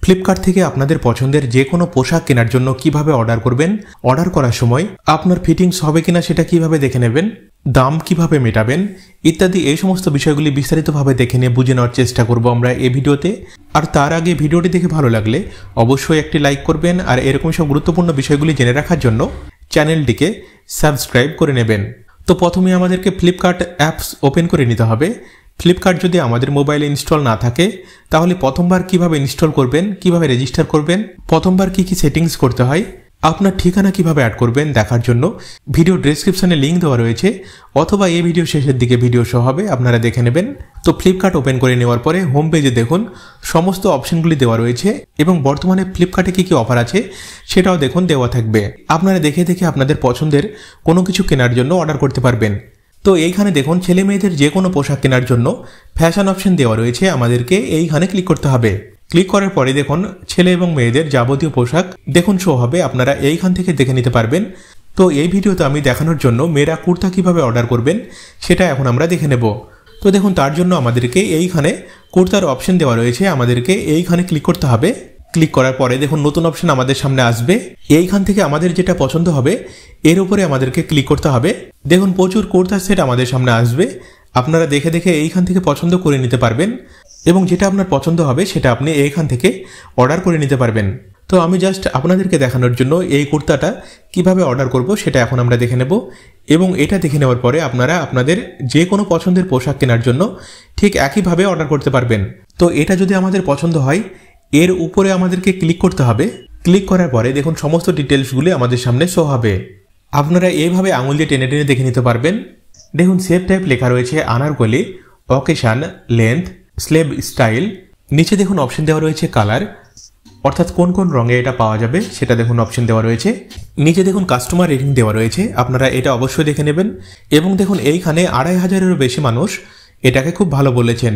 Flipkart থেকে আপনাদের পছন্দের যে কোনো পোশাক কেনার জন্য কিভাবে অর্ডার করবেন, অর্ডার করার সময় আপনার ফিটিংস হবে কিনা সেটা কিভাবে দেখে নেবেন, দাম কিভাবে মেটাবেন ইত্যাদি এই সমস্ত বিষয়গুলি বিস্তারিতভাবে দেখে নিয়ে বুঝে নেওয়ার চেষ্টা করব আমরা এই ভিডিওতে। আর তার আগে ভিডিওটি দেখে ভালো লাগলে অবশ্যই একটি লাইক করবেন আর এরকম সব গুরুত্বপূর্ণ বিষয়গুলি জেনে রাখার জন্য চ্যানেলটিকে সাবস্ক্রাইব করে নেবেন। তো প্রথমে আমাদেরকে ফ্লিপকার্ট অ্যাপস ওপেন করে নিতে হবে। ফ্লিপকার্ট যদি আমাদের মোবাইলে ইনস্টল না থাকে তাহলে প্রথমবার কিভাবে ইনস্টল করবেন, কিভাবে রেজিস্টার করবেন, প্রথমবার কি সেটিংস করতে হয়, আপনার ঠিকানা কিভাবে অ্যাড করবেন দেখার জন্য ভিডিও ডেসক্রিপশনে লিঙ্ক দেওয়া রয়েছে, অথবা এই ভিডিও শেষের দিকে ভিডিও শো হবে, আপনারা দেখে নেবেন। তো ফ্লিপকার্ট ওপেন করে নেওয়ার পরে হোম পেজে দেখুন সমস্ত অপশনগুলি দেওয়া রয়েছে এবং বর্তমানে ফ্লিপকার্টে কি অফার আছে সেটাও দেখুন দেওয়া থাকবে। আপনারা দেখে দেখে আপনাদের পছন্দের কোনো কিছু কেনার জন্য অর্ডার করতে পারবেন। তো এইখানে দেখুন ছেলে মেয়েদের যে কোনো পোশাক কেনার জন্য ফ্যাশন অপশন দেওয়া রয়েছে, আমাদেরকে এইখানে ক্লিক করতে হবে। ক্লিক করার পরে দেখুন ছেলে এবং মেয়েদের যাবতীয় পোশাক দেখুন শো হবে, আপনারা এইখান থেকে দেখে নিতে পারবেন। তো এই ভিডিওতে আমি দেখানোর জন্য মেয়েরা কুর্তা কিভাবে অর্ডার করবেন সেটা এখন আমরা দেখে নেব। তো দেখুন তার জন্য আমাদেরকে এইখানে কুর্তার অপশন দেওয়া রয়েছে, আমাদেরকে এইখানে ক্লিক করতে হবে। ক্লিক করার পরে দেখুন নতুন অপশন আমাদের সামনে আসবে, এইখান থেকে আমাদের যেটা পছন্দ হবে এর উপরে আমাদেরকে ক্লিক করতে হবে। দেখুন প্রচুর কুর্তার সেট আমাদের সামনে আসবে, আপনারা দেখে দেখে এইখান থেকে পছন্দ করে নিতে পারবেন এবং যেটা আপনার পছন্দ হবে সেটা আপনি এইখান থেকে অর্ডার করে নিতে পারবেন। তো আমি জাস্ট আপনাদেরকে দেখানোর জন্য এই কুর্তাটা কিভাবে অর্ডার করব সেটা এখন আমরা দেখে নেব এবং এটা দেখে নেওয়ার পরে আপনারা আপনাদের যে কোনো পছন্দের পোশাক কেনার জন্য ঠিক একইভাবে অর্ডার করতে পারবেন। তো এটা যদি আমাদের পছন্দ হয় এর উপরে আমাদেরকে ক্লিক করতে হবে। ক্লিক করার পরে দেখুন সমস্ত ডিটেলসগুলি আমাদের সামনে শো হবে, আপনারা এইভাবে আঙুল দিয়ে টেনে টেনে দেখে নিতে পারবেন। দেখুন সেভ টাইপ লেখা রয়েছে Anarkali, occasion, length, slave style. নিচে দেখুন অপশন দেওয়া রয়েছে কালার, অর্থাৎ কোন কোন রঙে এটা পাওয়া যাবে সেটা দেখুন অপশন দেওয়া রয়েছে। নিচে দেখুন কাস্টমার রেটিং দেওয়া রয়েছে, আপনারা এটা অবশ্যই দেখে নেবেন। এবং দেখুন এইখানে 2500-এরও বেশি মানুষ এটাকে খুব ভালো বলেছেন।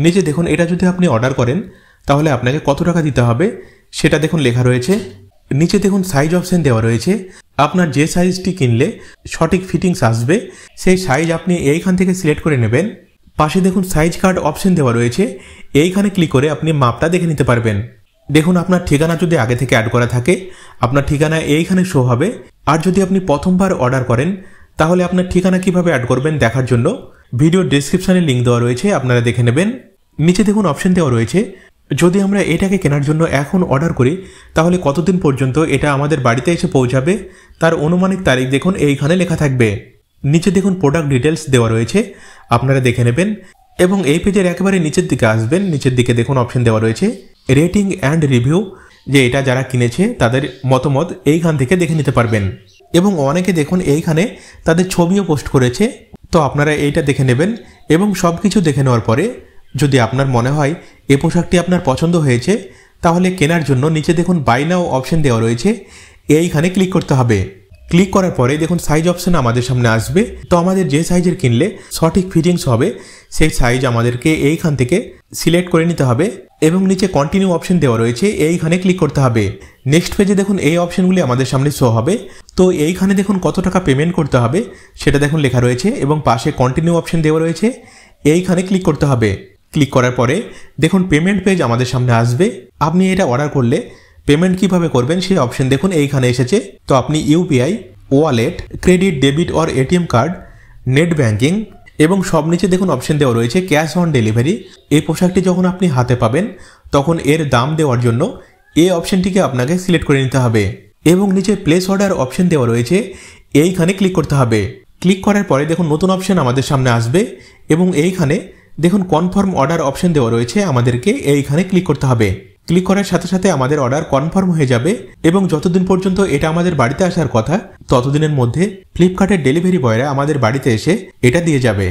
নিচে দেখুন এটা যদি আপনি অর্ডার করেন তাহলে আপনাকে কত টাকা দিতে হবে সেটা দেখুন লেখা রয়েছে। নিচে দেখুন সাইজ অপশন দেওয়া রয়েছে, আপনার যে সাইজটি কিনলে সঠিক ফিটিংস আসবে সেই সাইজ আপনি এইখান থেকে সিলেক্ট করে নেবেন। পাশে দেখুন সাইজ কার্ড অপশন দেওয়া রয়েছে, এইখানে ক্লিক করে আপনি মাপটা দেখে নিতে পারবেন। দেখুন আপনার ঠিকানা যদি আগে থেকে অ্যাড করা থাকে আপনার ঠিকানা এইখানে শো হবে, আর যদি আপনি প্রথমবার অর্ডার করেন তাহলে আপনার ঠিকানা কিভাবে অ্যাড করবেন দেখার জন্য ভিডিও ডেসক্রিপশনে লিঙ্ক দেওয়া রয়েছে, আপনারা দেখে নেবেন। নিচে দেখুন অপশন দেওয়া রয়েছে যদি আমরা এটাকে কেনার জন্য এখন অর্ডার করি তাহলে কতদিন পর্যন্ত এটা আমাদের বাড়িতে এসে পৌঁছাবে তার অনুমানিক তারিখ দেখুন এইখানে লেখা থাকবে। নিচে দেখুন প্রোডাক্ট ডিটেলস দেওয়া রয়েছে, আপনারা দেখে নেবেন। এবং এই পেজের একেবারে নিচের দিকে আসবেন, নিচের দিকে দেখুন অপশন দেওয়া রয়েছে রেটিং অ্যান্ড রিভিউ, যে এটা যারা কিনেছে তাদের মতামত এইখান থেকে দেখে নিতে পারবেন। এবং অনেকে দেখুন এইখানে তাদের ছবিও পোস্ট করেছে, তো আপনারা এইটা দেখে নেবেন। এবং সব কিছু দেখে নেওয়ার পরে যদি আপনার মনে হয় এই পোশাকটি আপনার পছন্দ হয়েছে তাহলে কেনার জন্য নিচে দেখুন বাই নাও অপশন দেওয়া রয়েছে, এইখানে ক্লিক করতে হবে। ক্লিক করার পরে দেখুন সাইজ অপশন আমাদের সামনে আসবে, তো আমাদের যে সাইজের কিনলে সঠিক ফিটিংস হবে সেই সাইজ আমাদেরকে এইখান থেকে সিলেক্ট করে নিতে হবে এবং নিচে কন্টিনিউ অপশন দেওয়া রয়েছে, এইখানে ক্লিক করতে হবে। নেক্সট পেজে দেখুন এই অপশনগুলি আমাদের সামনে শো হবে, তো এইখানে দেখুন কত টাকা পেমেন্ট করতে হবে সেটা দেখুন লেখা রয়েছে এবং পাশে কন্টিনিউ অপশন দেওয়া রয়েছে, এইখানে ক্লিক করতে হবে। ক্লিক করার পরে দেখুন পেমেন্ট পেজ আমাদের সামনে আসবে, আপনি এটা অর্ডার করলে পেমেন্ট কিভাবে করবেন সেই অপশন দেখুন এইখানে এসেছে। তো আপনি UPI, wallet, credit, debit or ATM card, net banking এবং সব নিচে দেখুন অপশন দেওয়া রয়েছে ক্যাশ অন ডেলিভারি। এই পোশাকটি যখন আপনি হাতে পাবেন তখন এর দাম দেওয়ার জন্য এই অপশনটিকে আপনাকে সিলেক্ট করে নিতে হবে এবং নিচে প্লেস অর্ডার অপশন দেওয়া রয়েছে, এইখানে ক্লিক করতে হবে। ক্লিক করার পরে দেখুন নতুন অপশন আমাদের সামনে আসবে এবং এইখানে দেখুন কনফার্ম অর্ডার অপশন দেওয়া রয়েছে, আমাদেরকে এইখানে ক্লিক করতে হবে। ক্লিক করার সাথে সাথে আমাদের অর্ডার কনফার্ম হয়ে যাবে এবং যতদিন পর্যন্ত এটা আমাদের বাড়িতে আসার কথা ততদিনের মধ্যে ফ্লিপকার্টের ডেলিভারি বয়রা আমাদের বাড়িতে এসে এটা দিয়ে যাবে।